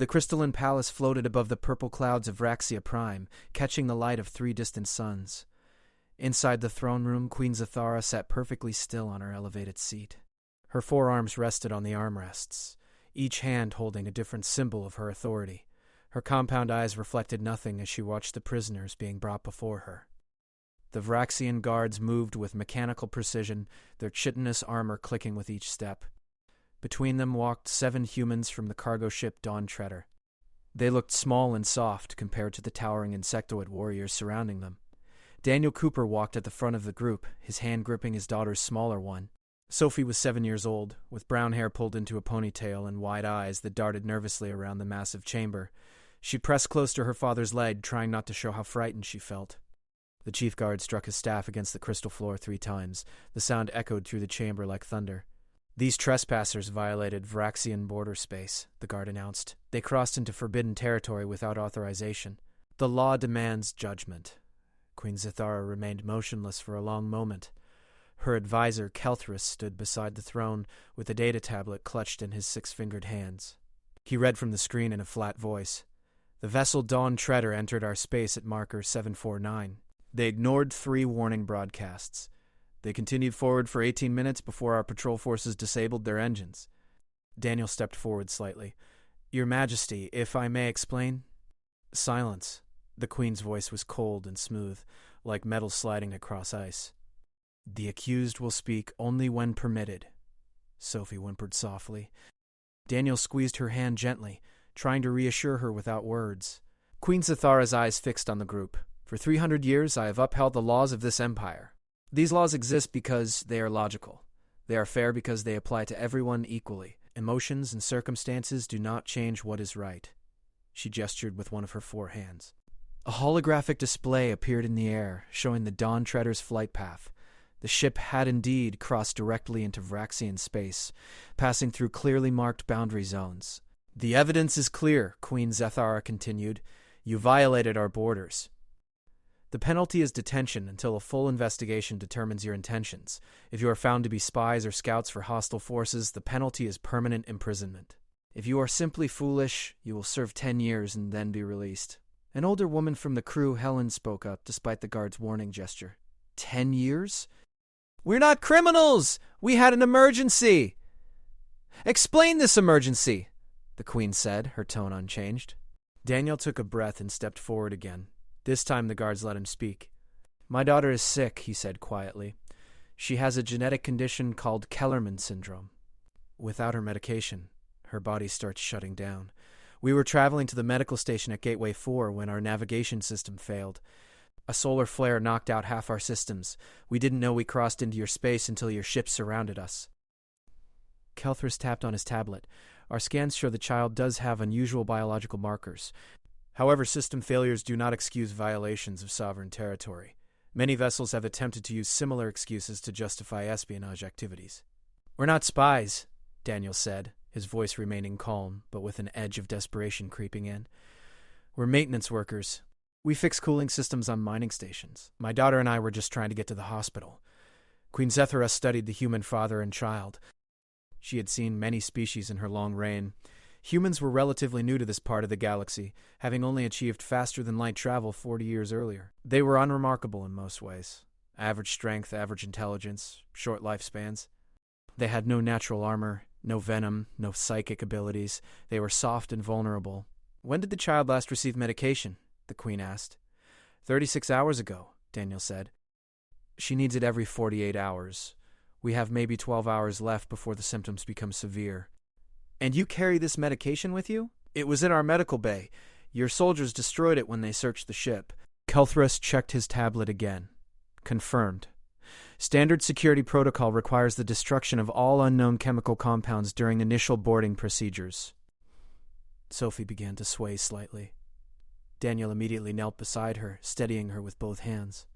The crystalline palace floated above the purple clouds of Vraxia Prime, catching the light of 3 distant suns. Inside the throne room, Queen Zathara sat perfectly still on her elevated seat. Her forearms rested on the armrests, each hand holding a different symbol of her authority. Her compound eyes reflected nothing as she watched the prisoners being brought before her. The Vraxian guards moved with mechanical precision, their chitinous armor clicking with each step. Between them walked 7 humans from the cargo ship Dawn Treader. They looked small and soft compared to the towering insectoid warriors surrounding them. Daniel Cooper walked at the front of the group, his hand gripping his daughter's smaller one. Sophie was 7 years old, with brown hair pulled into a ponytail and wide eyes that darted nervously around the massive chamber. She pressed close to her father's leg, trying not to show how frightened she felt. The chief guard struck his staff against the crystal floor 3 times. The sound echoed through the chamber like thunder. "These trespassers violated Vraxian border space," the guard announced. "They crossed into forbidden territory without authorization. The law demands judgment." Queen Zathara remained motionless for a long moment. Her advisor, Kelthrus, stood beside the throne with a data tablet clutched in his 6-fingered hands. He read from the screen in a flat voice. "The vessel Dawn Treader entered our space at marker 749. They ignored 3 warning broadcasts. They continued forward for 18 minutes before our patrol forces disabled their engines." Daniel stepped forward slightly. "Your Majesty, if I may explain?" "Silence." The Queen's voice was cold and smooth, like metal sliding across ice. "The accused will speak only when permitted," Sophie whimpered softly. Daniel squeezed her hand gently, trying to reassure her without words. Queen Zathara's eyes fixed on the group. "For 300 years I have upheld the laws of this empire. These laws exist because they are logical. They are fair because they apply to everyone equally. Emotions and circumstances do not change what is right." She gestured with one of her 4 hands. A holographic display appeared in the air, showing the Dawn Treader's flight path. The ship had indeed crossed directly into Vraxian space, passing through clearly marked boundary zones. "The evidence is clear," Queen Zathara continued. "You violated our borders. The penalty is detention until a full investigation determines your intentions. If you are found to be spies or scouts for hostile forces, the penalty is permanent imprisonment. If you are simply foolish, you will serve 10 years and then be released." An older woman from the crew, Helen, spoke up despite the guard's warning gesture. 10 years? "We're not criminals! We had an emergency!" "Explain this emergency," the Queen said, her tone unchanged. Daniel took a breath and stepped forward again. This time the guards let him speak. "My daughter is sick," he said quietly. "She has a genetic condition called Kellerman syndrome. Without her medication, her body starts shutting down. We were traveling to the medical station at Gateway 4 when our navigation system failed. A solar flare knocked out half our systems. We didn't know we crossed into your space until your ship surrounded us." Kelthrus tapped on his tablet. "Our scans show the child does have unusual biological markers. However, system failures do not excuse violations of sovereign territory. Many vessels have attempted to use similar excuses to justify espionage activities." "We're not spies," Daniel said, his voice remaining calm, but with an edge of desperation creeping in. "We're maintenance workers. We fix cooling systems on mining stations. My daughter and I were just trying to get to the hospital." Queen Zathara studied the human father and child. She had seen many species in her long reign. Humans were relatively new to this part of the galaxy, having only achieved faster-than-light travel 40 years earlier. They were unremarkable in most ways. Average strength, average intelligence, short lifespans. They had no natural armor, no venom, no psychic abilities. They were soft and vulnerable. "When did the child last receive medication?" the Queen asked. 36 hours ago, Daniel said. "She needs it every 48 hours. We have maybe 12 hours left before the symptoms become severe." "And you carry this medication with you?" "It was in our medical bay. Your soldiers destroyed it when they searched the ship." Kelthrus checked his tablet again. "Confirmed. Standard security protocol requires the destruction of all unknown chemical compounds during initial boarding procedures." Sophie began to sway slightly. Daniel immediately knelt beside her, steadying her with both hands.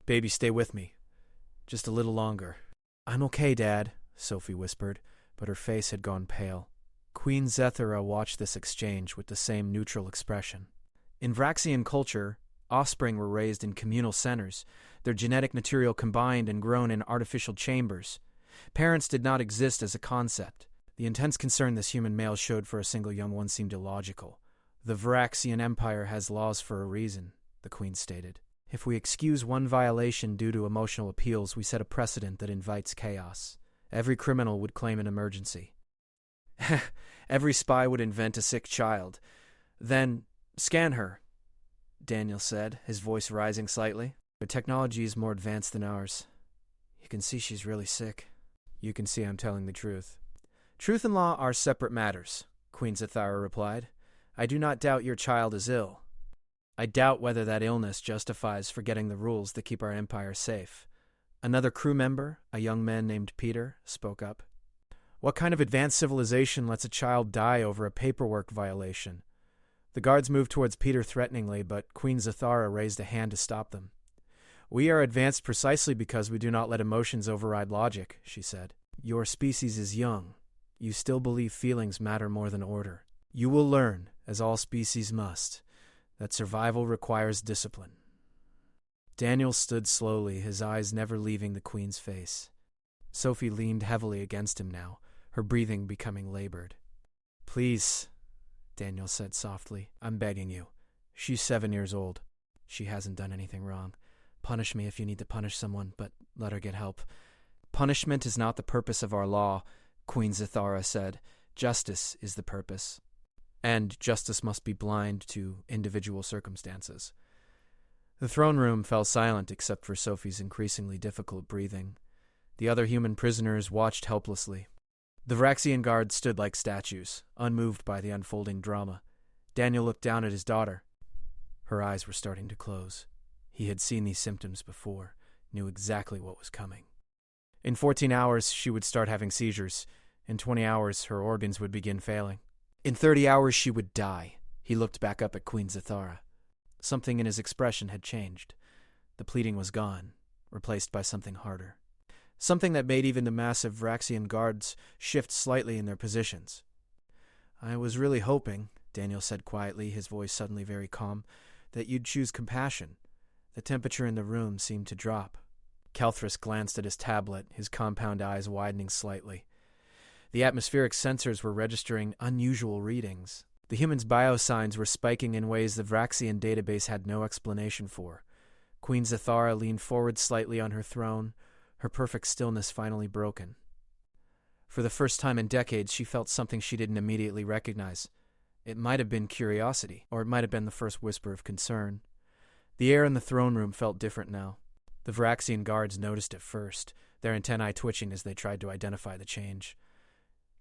"Baby, stay with me. Just a little longer." "I'm okay, Dad," Sophie whispered, but her face had gone pale. Queen Zathara watched this exchange with the same neutral expression. In Vraxian culture, offspring were raised in communal centers, their genetic material combined and grown in artificial chambers. Parents did not exist as a concept. The intense concern this human male showed for a single young one seemed illogical. The Varaxian Empire has laws for a reason, the Queen stated. If we excuse one violation due to emotional appeals, we set a precedent that invites chaos. Every criminal would claim an emergency. Every spy would invent a sick child. Then, scan her, Daniel said, his voice rising slightly. Her technology is more advanced than ours. You can see she's really sick. You can see I'm telling the truth. Truth and law are separate matters, Queen Zathara replied. I do not doubt your child is ill. I doubt whether that illness justifies forgetting the rules that keep our empire safe. Another crew member, a young man named Peter, spoke up. What kind of advanced civilization lets a child die over a paperwork violation? The guards moved towards Peter threateningly, but Queen Zathara raised a hand to stop them. We are advanced precisely because we do not let emotions override logic, she said. Your species is young. You still believe feelings matter more than order. You will learn, as all species must, that survival requires discipline. Daniel stood slowly, his eyes never leaving the Queen's face. Sophie leaned heavily against him now, her breathing becoming labored. Please, Daniel said softly, I'm begging you. She's 7 years old. She hasn't done anything wrong. Punish me if you need to punish someone, but let her get help. Punishment is not the purpose of our law, Queen Zathara said. Justice is the purpose. And justice must be blind to individual circumstances. The throne room fell silent except for Sophie's increasingly difficult breathing. The other human prisoners watched helplessly. The Varaxian guards stood like statues, unmoved by the unfolding drama. Daniel looked down at his daughter. Her eyes were starting to close. He had seen these symptoms before, knew exactly what was coming. In 14 hours, she would start having seizures. In 20 hours, her organs would begin failing. In 30 hours, she would die. He looked back up at Queen Zathara. Something in his expression had changed. The pleading was gone, replaced by something harder. Something that made even the massive Varaxian guards shift slightly in their positions. I was really hoping, Daniel said quietly, his voice suddenly very calm, that you'd choose compassion. The temperature in the room seemed to drop. Kelthris glanced at his tablet, his compound eyes widening slightly. The atmospheric sensors were registering unusual readings. The humans' biosigns were spiking in ways the Varaxian database had no explanation for. Queen Zathara leaned forward slightly on her throne, her perfect stillness finally broken. For the first time in decades, she felt something she didn't immediately recognize. It might have been curiosity, or it might have been the first whisper of concern. The air in the throne room felt different now. The Varaxian guards noticed it first, their antennae twitching as they tried to identify the change.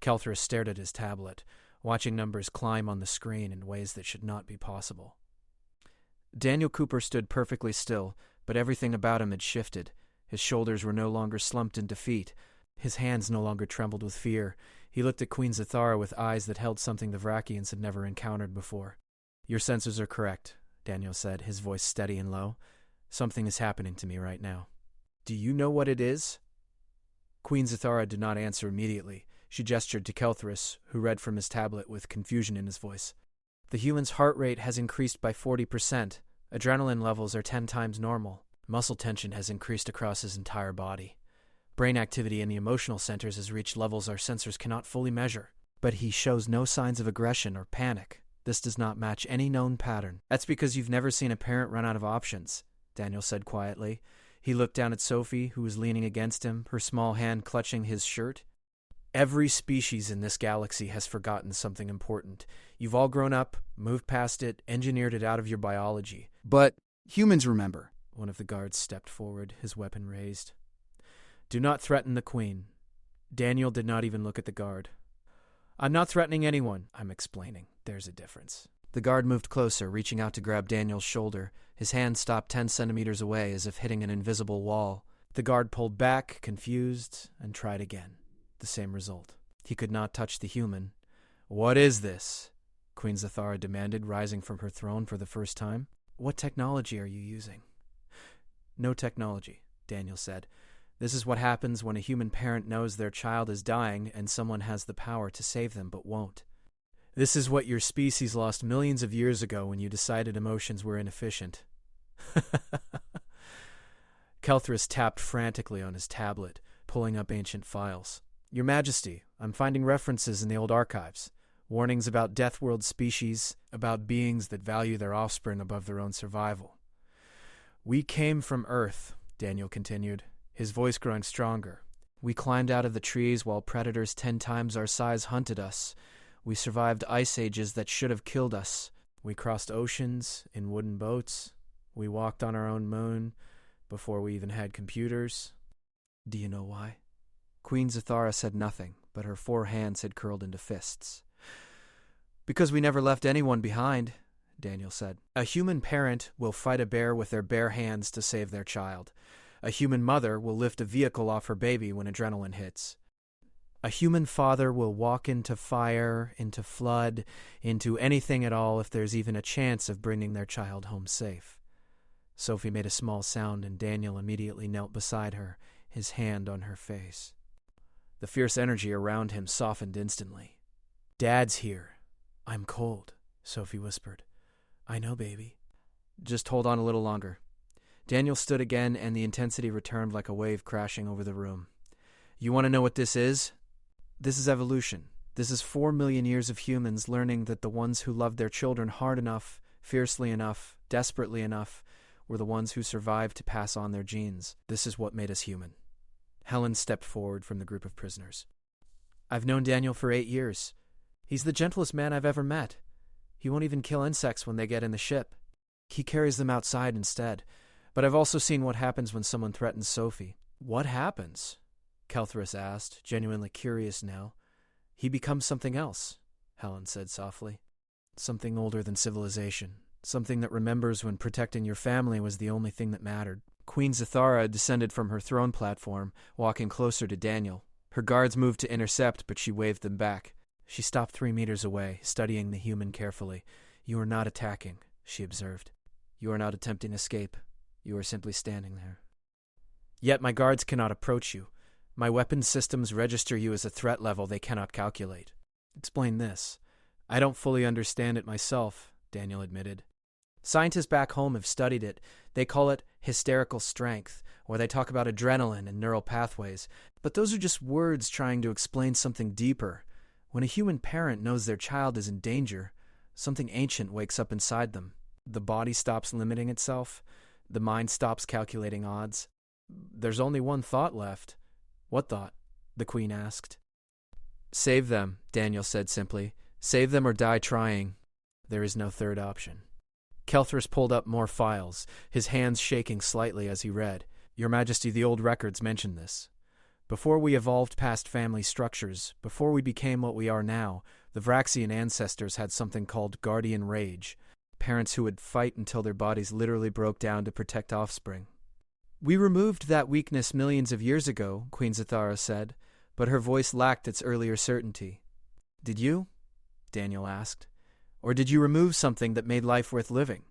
Kelthris stared at his tablet, watching numbers climb on the screen in ways that should not be possible. Daniel Cooper stood perfectly still, but everything about him had shifted. His shoulders were no longer slumped in defeat. His hands no longer trembled with fear. He looked at Queen Zathara with eyes that held something the Varaxians had never encountered before. Your sensors are correct, Daniel said, his voice steady and low. Something is happening to me right now. Do you know what it is? Queen Zathara did not answer immediately. She gestured to Kelthris, who read from his tablet with confusion in his voice. The human's heart rate has increased by 40%. Adrenaline levels are 10 times normal. Muscle tension has increased across his entire body. Brain activity in the emotional centers has reached levels our sensors cannot fully measure. But he shows no signs of aggression or panic. This does not match any known pattern. That's because you've never seen a parent run out of options, Daniel said quietly. He looked down at Sophie, who was leaning against him, her small hand clutching his shirt. Every species in this galaxy has forgotten something important. You've all grown up, moved past it, engineered it out of your biology. But humans remember. One of the guards stepped forward, his weapon raised. Do not threaten the Queen. Daniel did not even look at the guard. I'm not threatening anyone, I'm explaining. There's a difference. The guard moved closer, reaching out to grab Daniel's shoulder. His hand stopped 10 centimeters away, as if hitting an invisible wall. The guard pulled back, confused, and tried again. The same result. He could not touch the human. What is this? Queen Zathara demanded, rising from her throne for the first time. What technology are you using? No technology, Daniel said. This is what happens when a human parent knows their child is dying and someone has the power to save them but won't. This is what your species lost millions of years ago when you decided emotions were inefficient. Kelthris tapped frantically on his tablet, pulling up ancient files. Your Majesty, I'm finding references in the old archives. Warnings about Deathworld species, about beings that value their offspring above their own survival. We came from Earth, Daniel continued, his voice growing stronger. We climbed out of the trees while predators 10 times our size hunted us. We survived ice ages that should have killed us. We crossed oceans in wooden boats. We walked on our own moon before we even had computers. Do you know why? Queen Zathara said nothing, but her 4 hands had curled into fists. Because we never left anyone behind, Daniel said. A human parent will fight a bear with their bare hands to save their child. A human mother will lift a vehicle off her baby when adrenaline hits. A human father will walk into fire, into flood, into anything at all if there's even a chance of bringing their child home safe. Sophie made a small sound and Daniel immediately knelt beside her, his hand on her face. The fierce energy around him softened instantly. Dad's here. I'm cold, Sophie whispered. I know, baby. Just hold on a little longer. Daniel stood again, and the intensity returned like a wave crashing over the room. You want to know what this is? This is evolution. This is 4 million years of humans learning that the ones who loved their children hard enough, fiercely enough, desperately enough, were the ones who survived to pass on their genes. This is what made us human. Helen stepped forward from the group of prisoners. I've known Daniel for 8 years. He's the gentlest man I've ever met. He won't even kill insects when they get in the ship. He carries them outside instead. But I've also seen what happens when someone threatens Sophie. What happens? Kelthrus asked, genuinely curious now. He becomes something else, Helen said softly. Something older than civilization. Something that remembers when protecting your family was the only thing that mattered. Queen Zathara descended from her throne platform, walking closer to Daniel. Her guards moved to intercept, but she waved them back. She stopped 3 meters away, studying the human carefully. You are not attacking, she observed. You are not attempting escape. You are simply standing there. Yet my guards cannot approach you. My weapons systems register you as a threat level they cannot calculate. Explain this. I don't fully understand it myself, Daniel admitted. Scientists back home have studied it. They call it hysterical strength, or they talk about adrenaline and neural pathways. But those are just words trying to explain something deeper. When a human parent knows their child is in danger, something ancient wakes up inside them. The body stops limiting itself. The mind stops calculating odds. There's only one thought left. What thought? The Queen asked. Save them, Daniel said simply. Save them or die trying. There is no third option. Kelthrus pulled up more files, his hands shaking slightly as he read. Your Majesty, the old records mention this. Before we evolved past family structures, before we became what we are now, the Vraxian ancestors had something called guardian rage, parents who would fight until their bodies literally broke down to protect offspring. We removed that weakness millions of years ago, Queen Zathara said, but her voice lacked its earlier certainty. Did you? Daniel asked. Or did you remove something that made life worth living?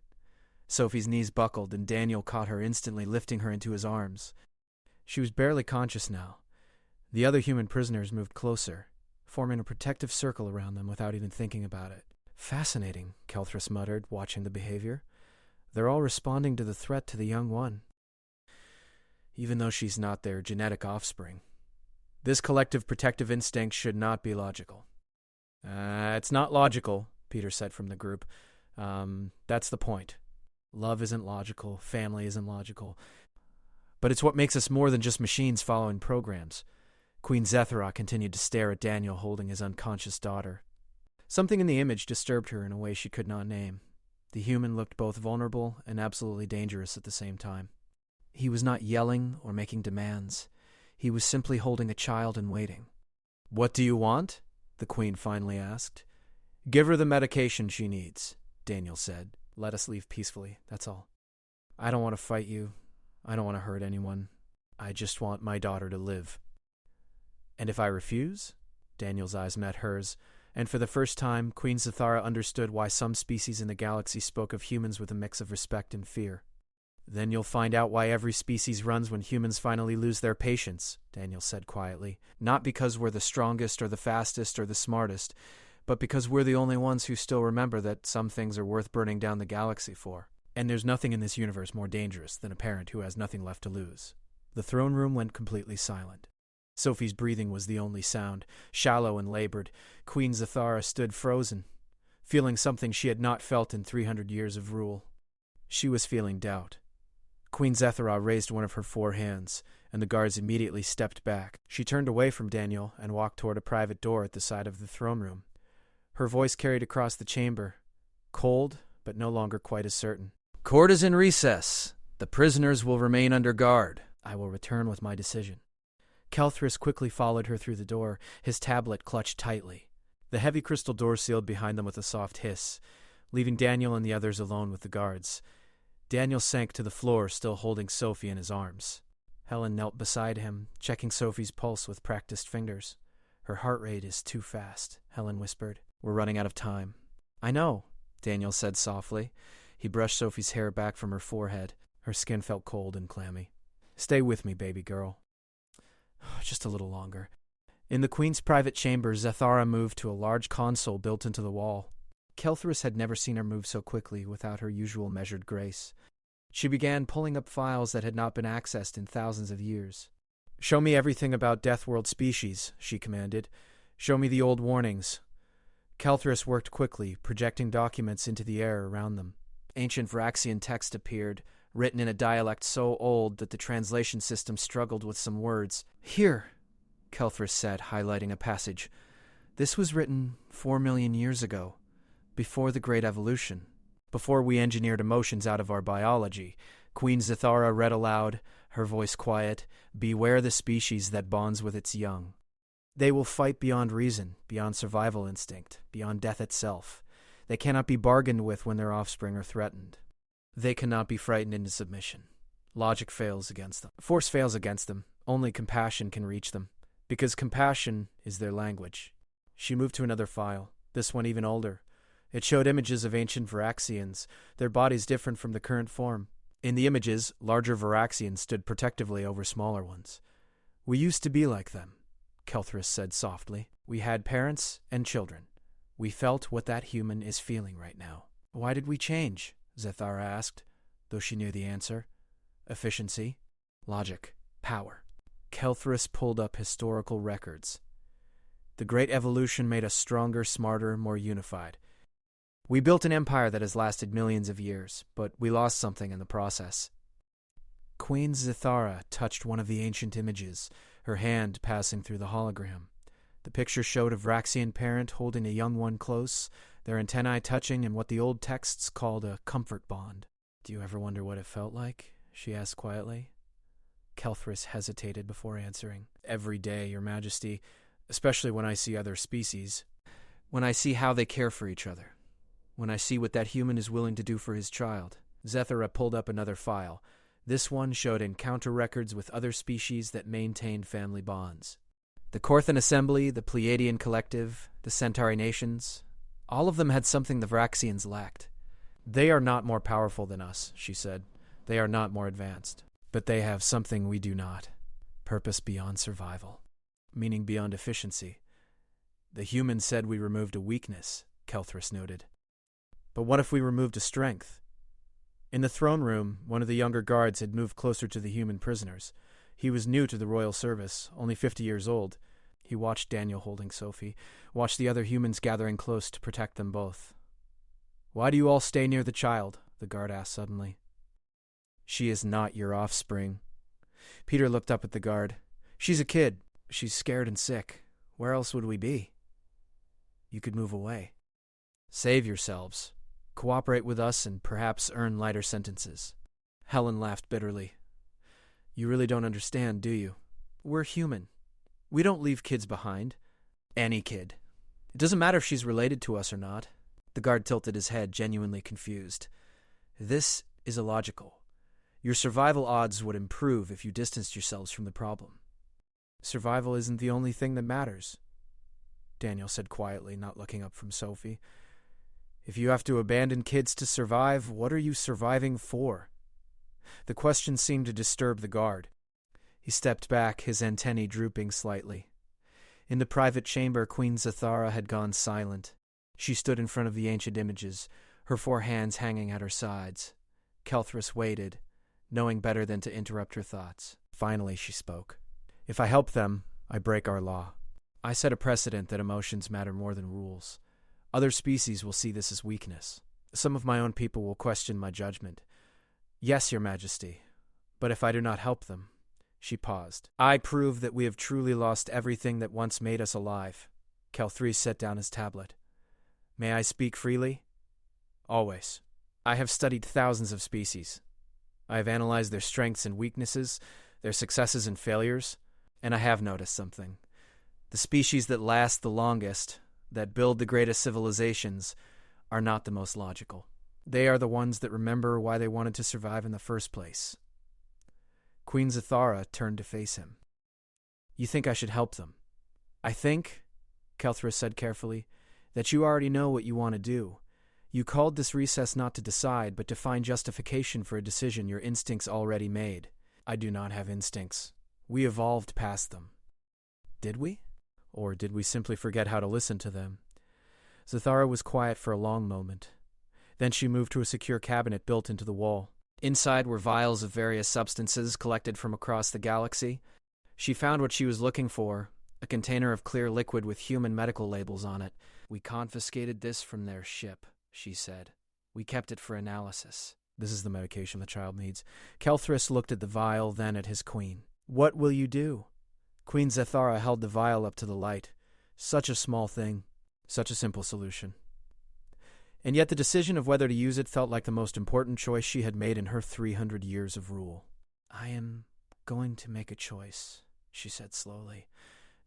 Sophie's knees buckled, and Daniel caught her instantly, lifting her into his arms. She was barely conscious now. The other human prisoners moved closer, forming a protective circle around them without even thinking about it. Fascinating, Kelthrus muttered, watching the behavior. They're all responding to the threat to the young one. Even though she's not their genetic offspring. This collective protective instinct should not be logical. It's not logical, Peter said from the group. That's the point. Love isn't logical, family isn't logical. But it's what makes us more than just machines following programs. Queen Zathara continued to stare at Daniel holding his unconscious daughter. Something in the image disturbed her in a way she could not name. The human looked both vulnerable and absolutely dangerous at the same time. He was not yelling or making demands. He was simply holding a child and waiting. What do you want? The Queen finally asked. Give her the medication she needs, Daniel said. Let us leave peacefully, that's all. I don't want to fight you. I don't want to hurt anyone. I just want my daughter to live. And if I refuse? Daniel's eyes met hers, and for the first time, Queen Zathara understood why some species in the galaxy spoke of humans with a mix of respect and fear. Then you'll find out why every species runs when humans finally lose their patience, Daniel said quietly. Not because we're the strongest or the fastest or the smartest, but because we're the only ones who still remember that some things are worth burning down the galaxy for. And there's nothing in this universe more dangerous than a parent who has nothing left to lose. The throne room went completely silent. Sophie's breathing was the only sound, shallow and labored. Queen Zathara stood frozen, feeling something she had not felt in 300 years of rule. She was feeling doubt. Queen Zathara raised one of her 4 hands, and the guards immediately stepped back. She turned away from Daniel and walked toward a private door at the side of the throne room. Her voice carried across the chamber, cold, but no longer quite as certain. Court is in recess. The prisoners will remain under guard. I will return with my decision. Kelthris quickly followed her through the door, his tablet clutched tightly. The heavy crystal door sealed behind them with a soft hiss, leaving Daniel and the others alone with the guards. Daniel sank to the floor, still holding Sophie in his arms. Helen knelt beside him, checking Sophie's pulse with practiced fingers. Her heart rate is too fast, Helen whispered. We're running out of time. I know, Daniel said softly. He brushed Sophie's hair back from her forehead. Her skin felt cold and clammy. Stay with me, baby girl. Just a little longer. In the Queen's private chamber, Zathara moved to a large console built into the wall. Kelthris had never seen her move so quickly without her usual measured grace. She began pulling up files that had not been accessed in thousands of years. Show me everything about Deathworld species, she commanded. Show me the old warnings. Kelthris worked quickly, projecting documents into the air around them. Ancient Vraxian text appeared, written in a dialect so old that the translation system struggled with some words. Here, Kelthris said, highlighting a passage. This was written 4 million years ago, before the Great Evolution, before we engineered emotions out of our biology. Queen Zathara read aloud, her voice quiet, Beware the species that bonds with its young. They will fight beyond reason, beyond survival instinct, beyond death itself. They cannot be bargained with when their offspring are threatened. They cannot be frightened into submission. Logic fails against them. Force fails against them. Only compassion can reach them, because compassion is their language. She moved to another file, this one even older. It showed images of ancient Varaxians, their bodies different from the current form. In the images, larger Varaxians stood protectively over smaller ones. We used to be like them, Kelthris said softly. We had parents and children. We felt what that human is feeling right now. Why did we change? Zathara asked, though she knew the answer. Efficiency, logic, power. Kelthris pulled up historical records. The Great Evolution made us stronger, smarter, more unified. We built an empire that has lasted millions of years, but we lost something in the process. Queen Zathara touched one of the ancient images, her hand passing through the hologram. The picture showed a Vraxian parent holding a young one close, their antennae touching in what the old texts called a comfort bond. Do you ever wonder what it felt like? She asked quietly. Kelthris hesitated before answering. Every day, Your Majesty, especially when I see other species, when I see how they care for each other, when I see what that human is willing to do for his child. Zathara pulled up another file. This one showed encounter records with other species that maintained family bonds. The Korthan Assembly, the Pleiadian Collective, the Centauri Nations, all of them had something the Vraxians lacked. They are not more powerful than us, she said. They are not more advanced. But they have something we do not. Purpose beyond survival. Meaning beyond efficiency. The humans said we removed a weakness, Kelthris noted. But what if we removed a strength? In the throne room, one of the younger guards had moved closer to the human prisoners. He was new to the royal service, only 50 years old. He watched Daniel holding Sophie, watched the other humans gathering close to protect them both. Why do you all stay near the child? The guard asked suddenly. She is not your offspring. Peter looked up at the guard. She's a kid. She's scared and sick. Where else would we be? You could move away. Save yourselves. Cooperate with us and perhaps earn lighter sentences. Helen laughed bitterly. You really don't understand, do you? We're human. We don't leave kids behind. Any kid. It doesn't matter if she's related to us or not. The guard tilted his head, genuinely confused. This is illogical. Your survival odds would improve if you distanced yourselves from the problem. Survival isn't the only thing that matters, Daniel said quietly, not looking up from Sophie. If you have to abandon kids to survive, what are you surviving for? The question seemed to disturb the guard. He stepped back, his antennae drooping slightly. In the private chamber, Queen Zathara had gone silent. She stood in front of the ancient images, her 4 hands hanging at her sides. Kelthris waited, knowing better than to interrupt her thoughts. Finally, she spoke. If I help them, I break our law. I set a precedent that emotions matter more than rules. Other species will see this as weakness. Some of my own people will question my judgment. Yes, Your Majesty, but if I do not help them— She paused. I prove that we have truly lost everything that once made us alive. Kel-3 set down his tablet. May I speak freely? Always. I have studied thousands of species. I have analyzed their strengths and weaknesses, their successes and failures, and I have noticed something. The species that last the longest, that build the greatest civilizations, are not the most logical. They are the ones that remember why they wanted to survive in the first place. Queen Zathara turned to face him. You think I should help them? I think, Kelthra said carefully, that you already know what you want to do. You called this recess not to decide, but to find justification for a decision your instincts already made. I do not have instincts. We evolved past them. Did we? Or did we simply forget how to listen to them? Zathara was quiet for a long moment. Then she moved to a secure cabinet built into the wall. Inside were vials of various substances collected from across the galaxy. She found what she was looking for, a container of clear liquid with human medical labels on it. We confiscated this from their ship, she said. We kept it for analysis. This is the medication the child needs. Kelthris looked at the vial, then at his queen. What will you do? Queen Zathara held the vial up to the light. Such a small thing, such a simple solution. And yet the decision of whether to use it felt like the most important choice she had made in her 300 years of rule. I am going to make a choice, she said slowly.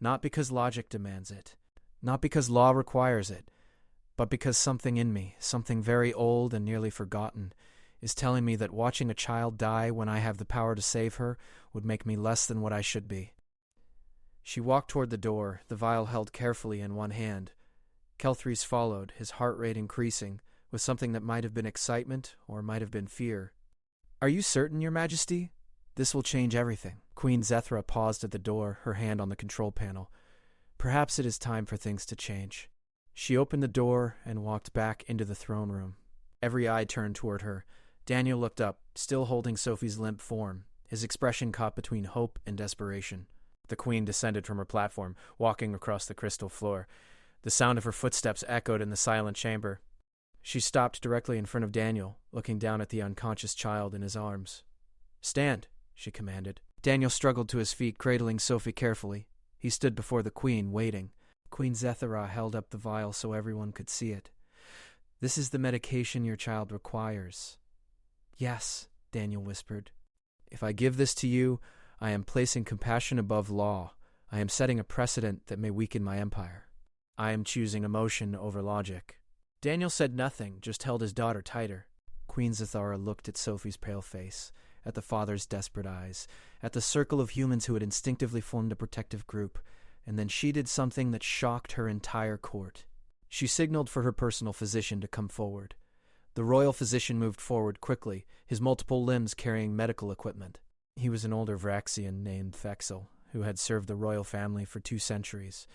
Not because logic demands it, not because law requires it, but because something in me, something very old and nearly forgotten, is telling me that watching a child die when I have the power to save her would make me less than what I should be. She walked toward the door, the vial held carefully in one hand. Kelthries followed, his heart rate increasing, with something that might have been excitement or might have been fear. Are you certain, Your Majesty? This will change everything. Queen Zethra paused at the door, her hand on the control panel. Perhaps it is time for things to change. She opened the door and walked back into the throne room. Every eye turned toward her. Daniel looked up, still holding Sophie's limp form, his expression caught between hope and desperation. The queen descended from her platform, walking across the crystal floor. The sound of her footsteps echoed in the silent chamber. She stopped directly in front of Daniel, looking down at the unconscious child in his arms. Stand, she commanded. Daniel struggled to his feet, cradling Sophie carefully. He stood before the queen, waiting. Queen Zethara held up the vial so everyone could see it. This is the medication your child requires. Yes, Daniel whispered. If I give this to you, I am placing compassion above law. I am setting a precedent that may weaken my empire. I am choosing emotion over logic. Daniel said nothing, just held his daughter tighter. Queen Zathara looked at Sophie's pale face, at the father's desperate eyes, at the circle of humans who had instinctively formed a protective group, and then she did something that shocked her entire court. She signaled for her personal physician to come forward. The royal physician moved forward quickly, his multiple limbs carrying medical equipment. He was an older Vraxian named Thexel, who had served the royal family for 2 centuries.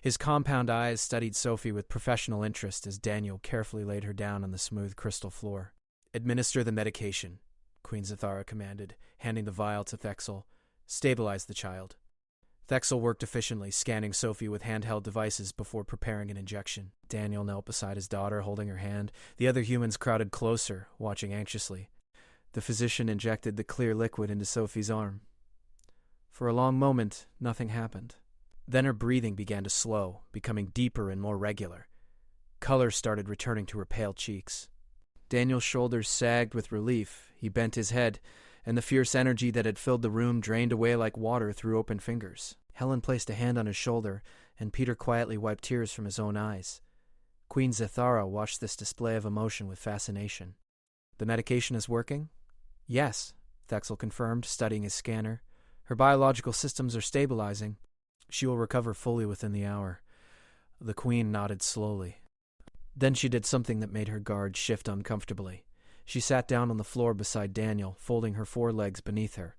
His compound eyes studied Sophie with professional interest as Daniel carefully laid her down on the smooth crystal floor. Administer the medication, Queen Zathara commanded, handing the vial to Thexel. Stabilize the child. Thexel worked efficiently, scanning Sophie with handheld devices before preparing an injection. Daniel knelt beside his daughter, holding her hand. The other humans crowded closer, watching anxiously. The physician injected the clear liquid into Sophie's arm. For a long moment, nothing happened. Then her breathing began to slow, becoming deeper and more regular. Color started returning to her pale cheeks. Daniel's shoulders sagged with relief. He bent his head, and the fierce energy that had filled the room drained away like water through open fingers. Helen placed a hand on his shoulder, and Peter quietly wiped tears from his own eyes. Queen Zathara watched this display of emotion with fascination. The medication is working? Yes, Thexel confirmed, studying his scanner. Her biological systems are stabilizing. She will recover fully within the hour. The queen nodded slowly. Then she did something that made her guard shift uncomfortably. She sat down on the floor beside Daniel, folding her 4 legs beneath her.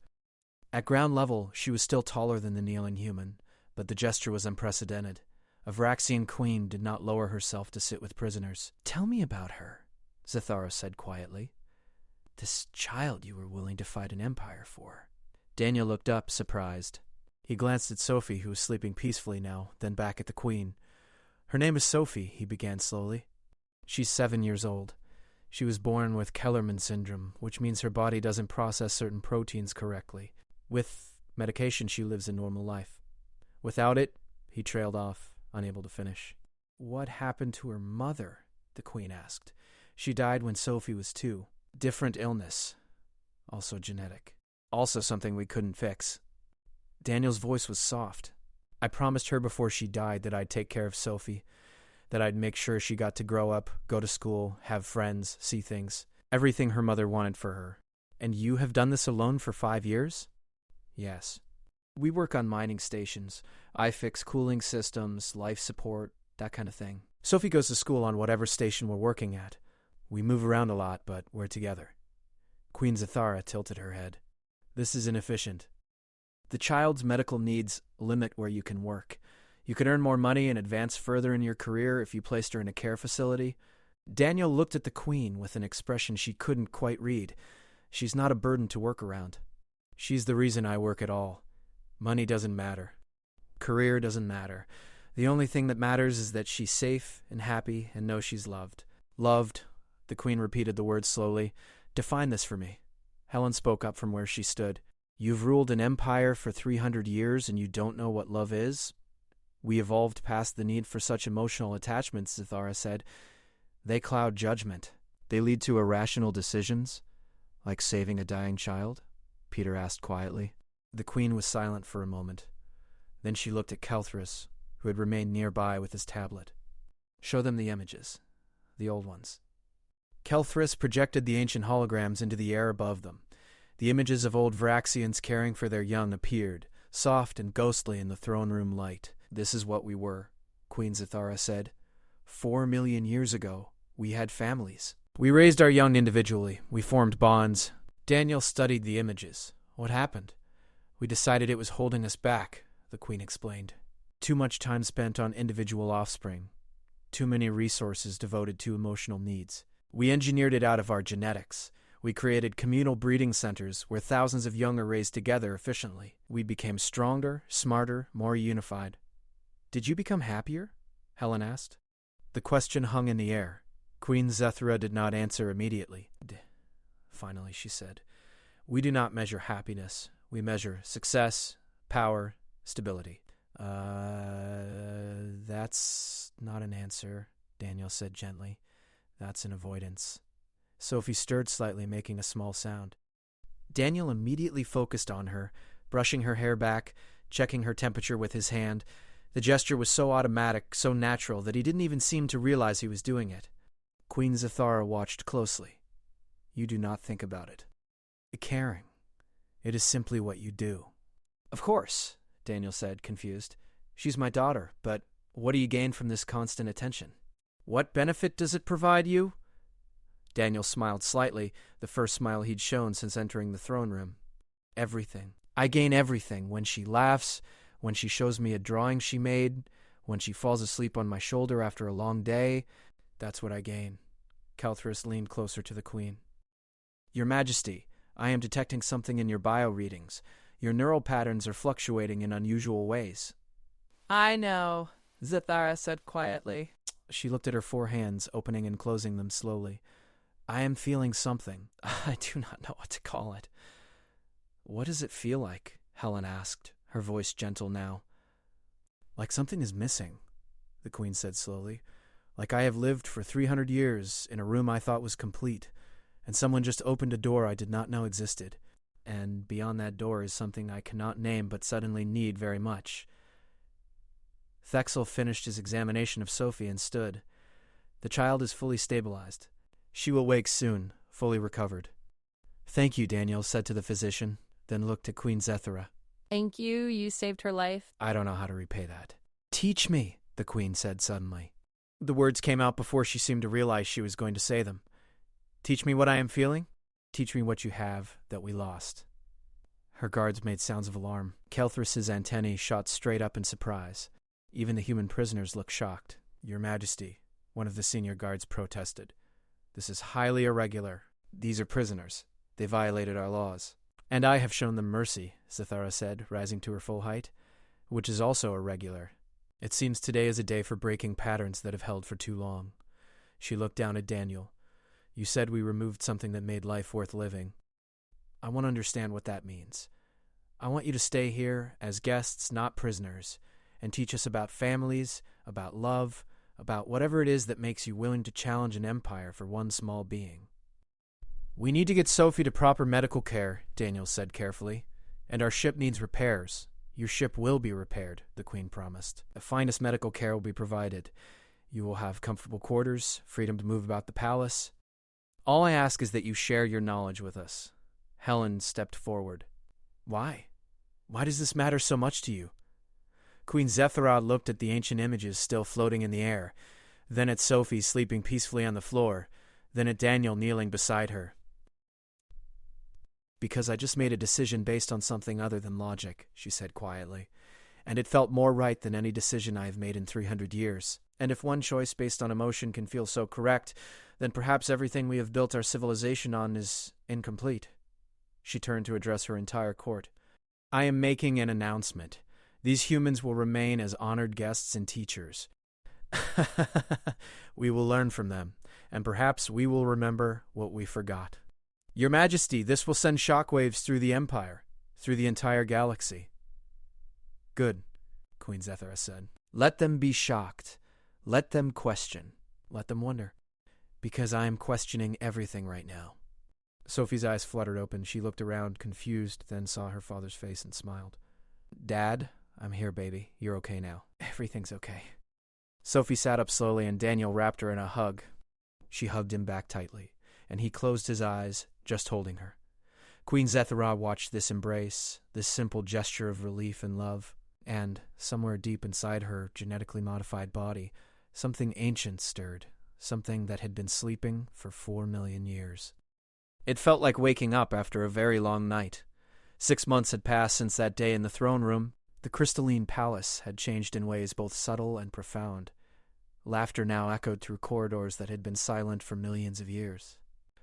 At ground level, she was still taller than the kneeling human, but the gesture was unprecedented. A Vraxian queen did not lower herself to sit with prisoners. Tell me about her, Zathara said quietly. This child you were willing to fight an empire for. Daniel looked up, surprised. He glanced at Sophie, who was sleeping peacefully now, then back at the Queen. Her name is Sophie, he began slowly. She's 7 years old. She was born with Kellerman syndrome, which means her body doesn't process certain proteins correctly. With medication, she lives a normal life. Without it, he trailed off, unable to finish. What happened to her mother? The Queen asked. She died when Sophie was 2. Different illness. Also genetic. Also something we couldn't fix. Daniel's voice was soft. I promised her before she died that I'd take care of Sophie, that I'd make sure she got to grow up, go to school, have friends, see things. Everything her mother wanted for her. And you have done this alone for 5 years? Yes. We work on mining stations. I fix cooling systems, life support, that kind of thing. Sophie goes to school on whatever station we're working at. We move around a lot, but we're together. Queen Zathara tilted her head. This is inefficient. The child's medical needs limit where you can work. You can earn more money and advance further in your career if you placed her in a care facility. Daniel looked at the Queen with an expression she couldn't quite read. She's not a burden to work around. She's the reason I work at all. Money doesn't matter. Career doesn't matter. The only thing that matters is that she's safe and happy and knows she's loved. Loved, the Queen repeated the word slowly. Define this for me. Helen spoke up from where she stood. You've ruled an empire for 300 years and you don't know what love is? We evolved past the need for such emotional attachments, Zathara said. They cloud judgment. They lead to irrational decisions, like saving a dying child, Peter asked quietly. The Queen was silent for a moment. Then she looked at Kelthris, who had remained nearby with his tablet. Show them the images, the old ones. Kelthris projected the ancient holograms into the air above them. The images of old Vraxians caring for their young appeared, soft and ghostly in the throne room light. This is what we were, Queen Zathara said. 4 million years ago, we had families. We raised our young individually. We formed bonds. Daniel studied the images. What happened? We decided it was holding us back, the Queen explained. Too much time spent on individual offspring. Too many resources devoted to emotional needs. We engineered it out of our genetics. We created communal breeding centers where thousands of young are raised together efficiently. We became stronger, smarter, more unified. Did you become happier? Helen asked. The question hung in the air. Queen Zathara did not answer immediately. Finally, she said, we do not measure happiness. We measure success, power, stability. That's not an answer, Daniel said gently. That's an avoidance. Sophie stirred slightly, making a small sound. Daniel immediately focused on her, brushing her hair back, checking her temperature with his hand. The gesture was so automatic, so natural, that he didn't even seem to realize he was doing it. Queen Zathara watched closely. You do not think about it. Caring. It is simply what you do. Of course, Daniel said, confused. She's my daughter, but what do you gain from this constant attention? What benefit does it provide you? Daniel smiled slightly, the first smile he'd shown since entering the throne room. Everything. I gain everything when she laughs, when she shows me a drawing she made, when she falls asleep on my shoulder after a long day. That's what I gain. Kelthris leaned closer to the Queen. Your Majesty, I am detecting something in your bio-readings. Your neural patterns are fluctuating in unusual ways. I know, Zathara said quietly. She looked at her 4 hands, opening and closing them slowly. I am feeling something. I do not know what to call it. What does it feel like? Helen asked, her voice gentle now. Like something is missing, the Queen said slowly. Like I have lived for 300 years in a room I thought was complete, and someone just opened a door I did not know existed. And beyond that door is something I cannot name but suddenly need very much. Thexel finished his examination of Sophie and stood. The child is fully stabilized. She will wake soon, fully recovered. Thank you, Daniel said to the physician, then looked at Queen Zathara. Thank you, you saved her life. I don't know how to repay that. Teach me, the Queen said suddenly. The words came out before she seemed to realize she was going to say them. Teach me what I am feeling? Teach me what you have that we lost. Her guards made sounds of alarm. Kelthris's antennae shot straight up in surprise. Even the human prisoners looked shocked. Your Majesty, one of the senior guards protested. This is highly irregular. These are prisoners. They violated our laws. And I have shown them mercy, Zathara said, rising to her full height, which is also irregular. It seems today is a day for breaking patterns that have held for too long. She looked down at Daniel. You said we removed something that made life worth living. I want to understand what that means. I want you to stay here as guests, not prisoners, and teach us about families, about love, about whatever it is that makes you willing to challenge an empire for one small being. We need to get Sophie to proper medical care, Daniel said carefully, and our ship needs repairs. Your ship will be repaired, the Queen promised. The finest medical care will be provided. You will have comfortable quarters, freedom to move about the palace. All I ask is that you share your knowledge with us. Helen stepped forward. Why? Why does this matter so much to you? Queen Zathara looked at the ancient images still floating in the air, then at Sophie sleeping peacefully on the floor, then at Daniel kneeling beside her. Because I just made a decision based on something other than logic, she said quietly, and it felt more right than any decision I have made in 300 years. And if one choice based on emotion can feel so correct, then perhaps everything we have built our civilization on is incomplete. She turned to address her entire court. I am making an announcement. These humans will remain as honored guests and teachers. We will learn from them, and perhaps we will remember what we forgot. Your Majesty, this will send shockwaves through the Empire, through the entire galaxy. Good, Queen Zathara said. Let them be shocked. Let them question. Let them wonder. Because I am questioning everything right now. Sophie's eyes fluttered open. She looked around, confused, then saw her father's face and smiled. Dad, I'm here, baby. You're okay now. Everything's okay. Sophie sat up slowly, and Daniel wrapped her in a hug. She hugged him back tightly, and he closed his eyes, just holding her. Queen Zathara watched this embrace, this simple gesture of relief and love, and, somewhere deep inside her genetically modified body, something ancient stirred, something that had been sleeping for 4 million years. It felt like waking up after a very long night. 6 months had passed since that day in the throne room. The crystalline palace had changed in ways both subtle and profound. Laughter now echoed through corridors that had been silent for millions of years.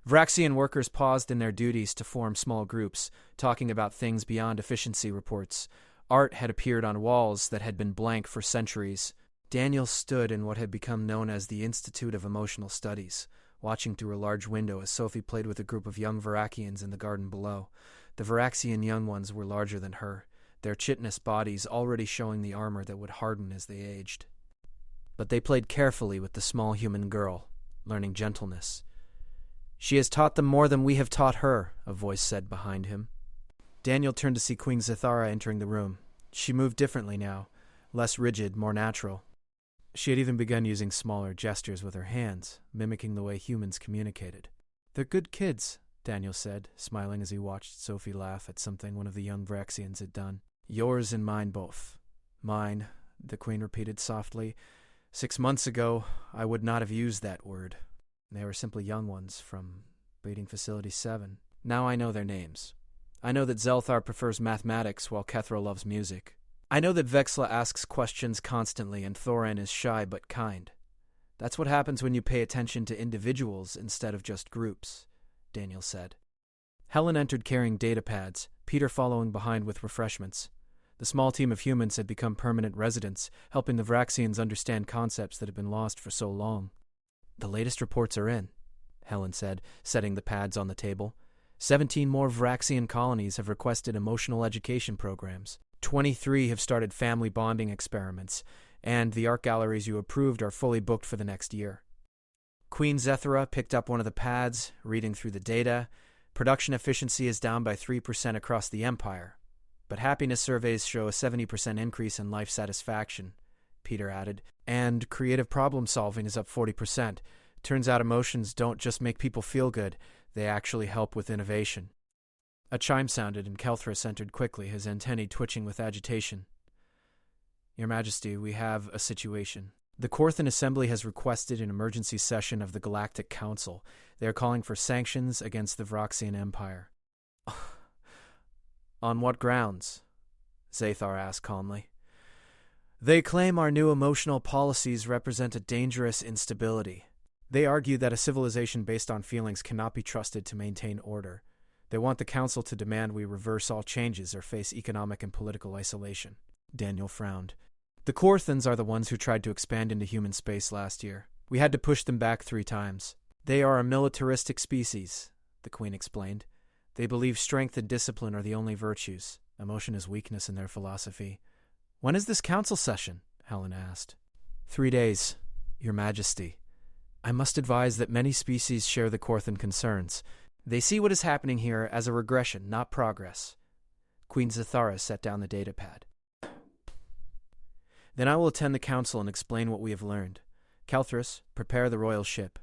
Vraxian workers paused in their duties to form small groups, talking about things beyond efficiency reports. Art had appeared on walls that had been blank for centuries. Daniel stood in what had become known as the Institute of Emotional Studies, watching through a large window as Sophie played with a group of young Vraxians in the garden below. The Vraxian young ones were larger than her, their chitinous bodies already showing the armor that would harden as they aged. But they played carefully with the small human girl, learning gentleness. She has taught them more than we have taught her, a voice said behind him. Daniel turned to see Queen Zathara entering the room. She moved differently now, less rigid, more natural. She had even begun using smaller gestures with her hands, mimicking the way humans communicated. They're good kids, Daniel said, smiling as he watched Sophie laugh at something one of the young Vraxians had done. Yours and mine both. Mine, the Queen repeated softly. 6 months ago, I would not have used that word. They were simply young ones from Breeding Facility 7. Now I know their names. I know that Zelthar prefers mathematics while Kethra loves music. I know that Vexla asks questions constantly and Thoran is shy but kind. That's what happens when you pay attention to individuals instead of just groups, Daniel said. Helen entered carrying data pads, Peter following behind with refreshments. The small team of humans had become permanent residents, helping the Vraxians understand concepts that had been lost for so long. The latest reports are in, Helen said, setting the pads on the table. 17 more Vraxian colonies have requested emotional education programs. 23 have started family bonding experiments, and the art galleries you approved are fully booked for the next year. Queen Zathara picked up one of the pads, reading through the data. Production efficiency is down by 3% across the Empire, but happiness surveys show a 70% increase in life satisfaction, Peter added, and creative problem solving is up 40%. Turns out emotions don't just make people feel good, they actually help with innovation. A chime sounded and Kelthras entered quickly, his antennae twitching with agitation. Your Majesty, we have a situation. The Korthan Assembly has requested an emergency session of the Galactic Council. They are calling for sanctions against the Vraxian Empire. On what grounds? Zathar asked calmly. They claim our new emotional policies represent a dangerous instability. They argue that a civilization based on feelings cannot be trusted to maintain order. They want the council to demand we reverse all changes or face economic and political isolation. Daniel frowned. The Korthans are the ones who tried to expand into human space last year. We had to push them back 3 times. They are a militaristic species, the Queen explained. They believe strength and discipline are the only virtues. Emotion is weakness in their philosophy. When is this council session? Helen asked. 3 days, Your Majesty. I must advise that many species share the Korthan concerns. They see what is happening here as a regression, not progress. Queen Zathara set down the datapad. Then I will attend the council and explain what we have learned. Kelthris, prepare the royal ship.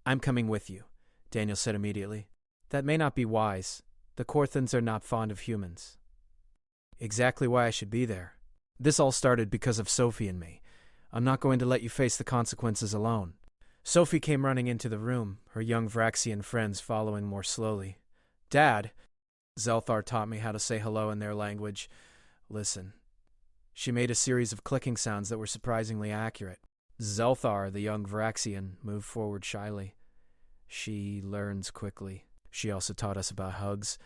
I'm coming with you, Daniel said immediately. That may not be wise. The Korthans are not fond of humans. Exactly why I should be there. This all started because of Sophie and me. I'm not going to let you face the consequences alone. Sophie came running into the room, her young Vraxian friends following more slowly. Dad, Zelthar taught me how to say hello in their language. Listen. She made a series of clicking sounds that were surprisingly accurate. Zelthar, the young Vraxian, moved forward shyly. She learns quickly. She also taught us about hugs.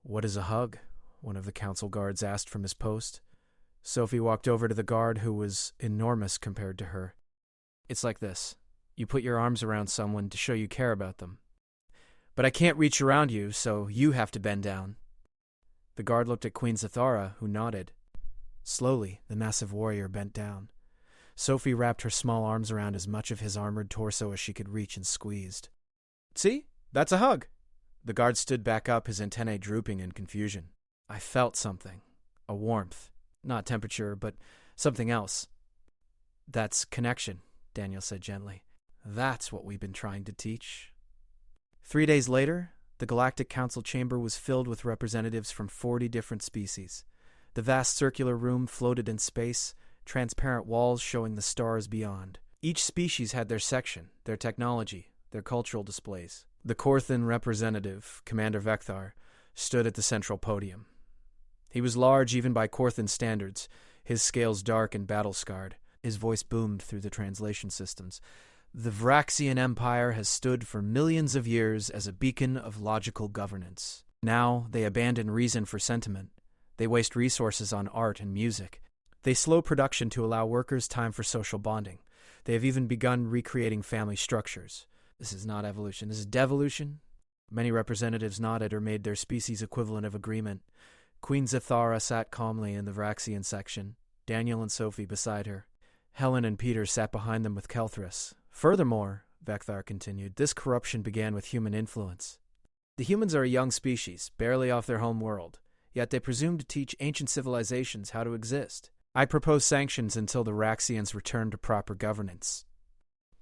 What is a hug? One of the council guards asked from his post. Sophie walked over to the guard, who was enormous compared to her. It's like this. You put your arms around someone to show you care about them. But I can't reach around you, so you have to bend down. The guard looked at Queen Zathara, who nodded. Slowly, the massive warrior bent down. Sophie wrapped her small arms around as much of his armored torso as she could reach and squeezed. See? That's a hug. The guard stood back up, his antennae drooping in confusion. I felt something. A warmth. Not temperature, but something else. That's connection, Daniel said gently. That's what we've been trying to teach. 3 days later, the Galactic Council chamber was filled with representatives from 40 different species. The vast circular room floated in space, transparent walls showing the stars beyond. Each species had their section, their technology, their cultural displays. The Korthan representative, Commander Vekthar, stood at the central podium. He was large even by Korthan standards, his scales dark and battle-scarred. His voice boomed through the translation systems. The Vraxian Empire has stood for millions of years as a beacon of logical governance. Now they abandon reason for sentiment. They waste resources on art and music. They slow production to allow workers time for social bonding. They have even begun recreating family structures. This is not evolution. This is devolution. Many representatives nodded or made their species equivalent of agreement. Queen Zathara sat calmly in the Vraxian section, Daniel and Sophie beside her. Helen and Peter sat behind them with Kelthris. Furthermore, Vekthar continued, this corruption began with human influence. The humans are a young species, barely off their home world, yet they presume to teach ancient civilizations how to exist. I propose sanctions until the Vraxians return to proper governance.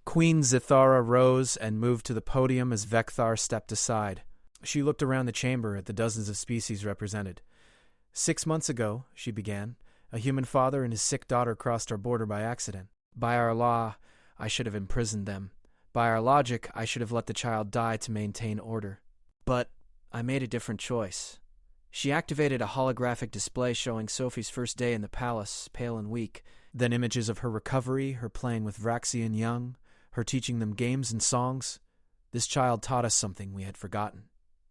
Queen Zathara rose and moved to the podium as Vekthar stepped aside. She looked around the chamber at the dozens of species represented. 6 months ago, she began, a human father and his sick daughter crossed our border by accident. By our law, I should have imprisoned them. By our logic, I should have let the child die to maintain order. But I made a different choice. She activated a holographic display showing Sophie's first day in the palace, pale and weak, then images of her recovery, her playing with Vraxian young, her teaching them games and songs. This child taught us something we had forgotten.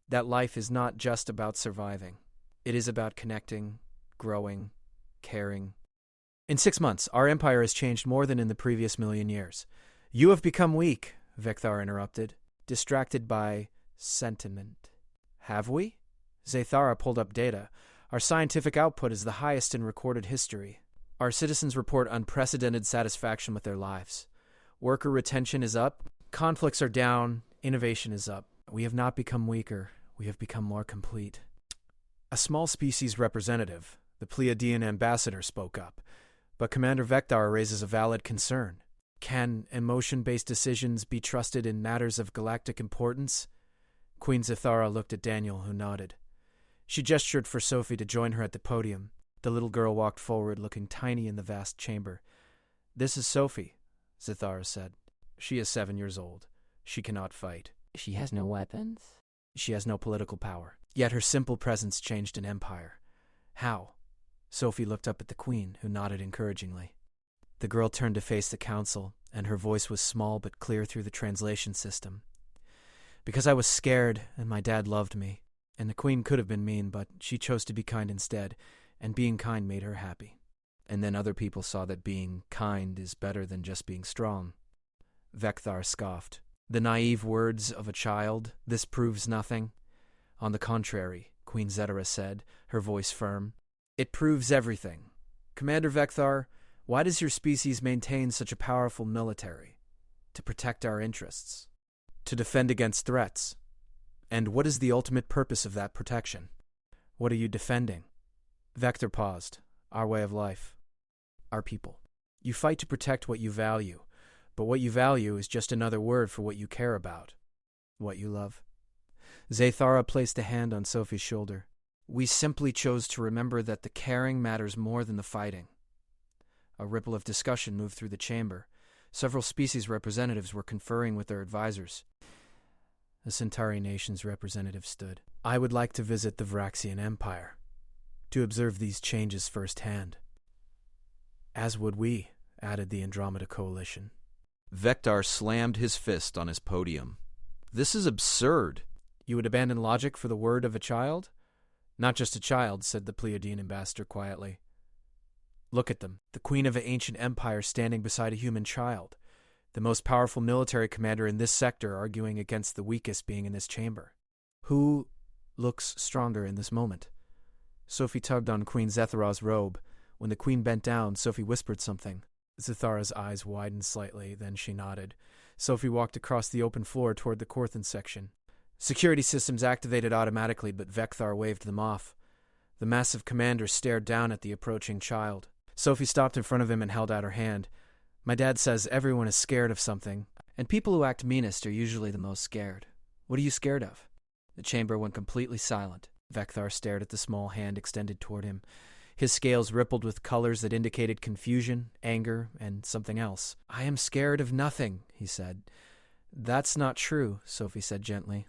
That life is not just about surviving. It is about connecting, growing, caring. In 6 months, our empire has changed more than in the previous million years. You have become weak, Vekthar interrupted, distracted by sentiment. Have we? Zathara pulled up data. Our scientific output is the highest in recorded history. Our citizens report unprecedented satisfaction with their lives. Worker retention is up, conflicts are down, innovation is up. We have not become weaker, we have become more complete. A small species representative, the Pleiadian ambassador, spoke up, but Commander Vekthar raises a valid concern. Can emotion-based decisions be trusted in matters of galactic importance? Queen Zathara looked at Daniel, who nodded. She gestured for Sophie to join her at the podium. The little girl walked forward, looking tiny in the vast chamber. This is Sophie, Zathara said. She is 7 years old. She cannot fight. She has no weapons? She has no political power. Yet her simple presence changed an empire. How? Sophie looked up at the queen, who nodded encouragingly. The girl turned to face the council, and her voice was small but clear through the translation system. Because I was scared, and my dad loved me. And the queen could have been mean, but she chose to be kind instead, and being kind made her happy. And then other people saw that being kind is better than just being strong. Vecthar scoffed. The naive words of a child, this proves nothing. On the contrary, Queen Zetera said, her voice firm. It proves everything. Commander Vecthar, why does your species maintain such a powerful military? To protect our interests. To defend against threats. And what is the ultimate purpose of that protection? What are you defending? Vector paused. Our way of life. Our people. You fight to protect what you value, but what you value is just another word for what you care about. What you love. Zathara placed a hand on Sophie's shoulder. We simply chose to remember that the caring matters more than the fighting. A ripple of discussion moved through the chamber. Several species representatives were conferring with their advisors. The Centauri nation's representative stood. I would like to visit the Vraxian Empire, to observe these changes firsthand. As would we, added the Andromeda Coalition. Vector slammed his fist on his podium. This is absurd. You would abandon logic for the word of a child? Not just a child, said the Pleiadian ambassador quietly. Look at them, the queen of an ancient empire standing beside a human child, the most powerful military commander in this sector arguing against the weakest being in this chamber. Who looks stronger in this moment? Sophie tugged on Queen Zethara's robe. When the queen bent down, Sophie whispered something. Zethara's eyes widened slightly, then she nodded. Sophie walked across the open floor toward the Corthan section. Security systems activated automatically, but Vecthar waved them off. The massive commander stared down at the approaching child. Sophie stopped in front of him and held out her hand. My dad says everyone is scared of something, and people who act meanest are usually the most scared. What are you scared of? The chamber went completely silent. Vecthar stared at the small hand extended toward him. His scales rippled with colors that indicated confusion, anger, and something else. I am scared of nothing, he said. That's not true, Sophie said gently.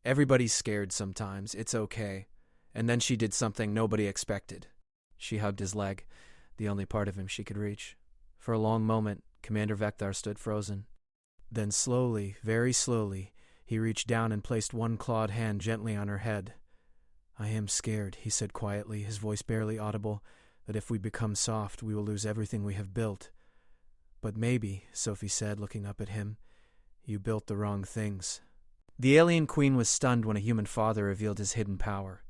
Everybody's scared sometimes. It's okay. And then she did something nobody expected. She hugged his leg, the only part of him she could reach. For a long moment, Commander Vecthar stood frozen. Then slowly, very slowly, he reached down and placed one clawed hand gently on her head. I am scared, he said quietly, his voice barely audible, that if we become soft, we will lose everything we have built. But maybe, Sophie said, looking up at him, you built the wrong things. The alien queen was stunned when a human father revealed his hidden power.